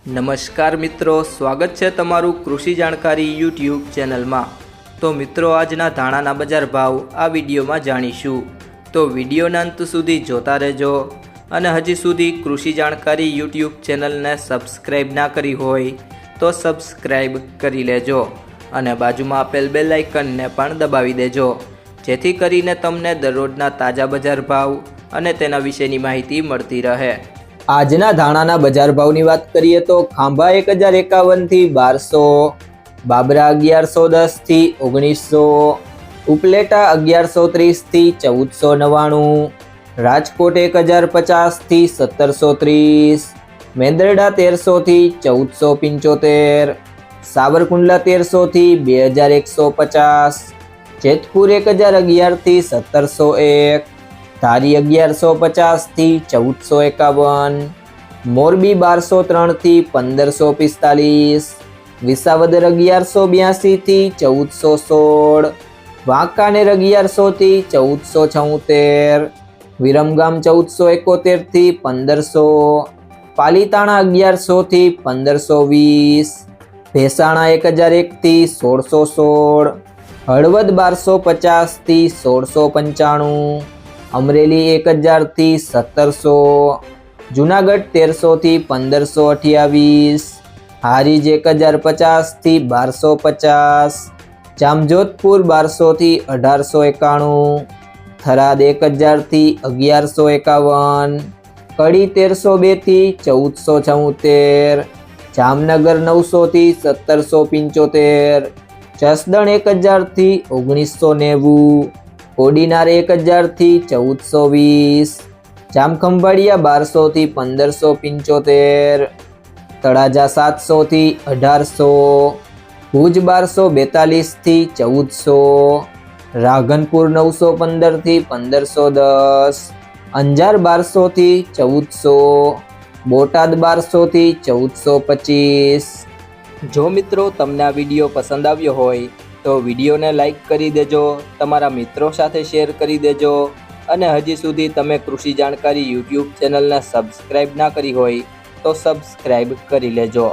નમસ્કાર મિત્રો, સ્વાગત છે તમારું કૃષિ જાણકારી યુટ્યુબ ચેનલમાં। તો મિત્રો, આજના ધાણાના બજાર ભાવ આ વિડીયોમાં જાણીશું, તો વિડીયોના અંત સુધી જોતા રહેજો। અને હજી સુધી કૃષિ જાણકારી યુટ્યુબ ચેનલને સબસ્ક્રાઈબ ના કરી હોય તો સબસ્ક્રાઈબ કરી લેજો અને બાજુમાં આપેલ બેલ આઇકનને પણ દબાવી દેજો, જેથી કરીને તમને દરરોજના તાજા બજાર ભાવ અને તેના વિશેની માહિતી મળતી રહે। આજના ધાણાના બજાર ભાવની વાત કરીએ તો ખાંભા 1051 થી 1200, બાબરા 1110 થી 1900, ઉપલેટા 1130 થી 1499, રાજકોટ 1050 થી 1730, મેંદરડા 1300 થી 1475, સાવરકુંડલા 1300 થી 2150, જેતપુર 1011 થી 1701, ધારી 1150 થી 1451, મોરબી 1203 થી 1545, વિસાવદર 1182 થી 1416, વાંકાનેર 1100 થી 1476, વિરમગામ 1471 થી 1500, પાલીતાણા 1100 થી 1520, ભેસાણા 1001 થી 1616, હળવદ 1250 થી 1695, અમરેલી 1000 થી 1700, જુનાગઢ 1300 થી 1528, હારીજ 1050 થી 1250, જામજોધપુર 1200 થી 1891, થરાદ 1000 થી 1151, કડી 1302 થી 1474, જામનગર 900 થી 1775, જસદણ 1000 થી 1990, કોડીનાર 1000 થી 1420, જામખંભાળિયા 1200 થી 1575, તળાજા 700 થી 1800, ભુજ 1242 થી 1400, રાધનપુર 915 થી 1510, અંજાર 1200 થી 1400, બોટાદ 1200 થી 1425। જો મિત્રો તમને આ વિડીયો પસંદ આવ્યો હોય તો વિડીયોને લાઈક કરી દેજો, તમારા મિત્રો સાથે શેર કરી દેજો અને હજી સુધી તમે કૃષિ જાણકારી યુટ્યુબ ચેનલને સબસ્ક્રાઈબ ના કરી હોય તો સબસ્ક્રાઈબ કરી લેજો।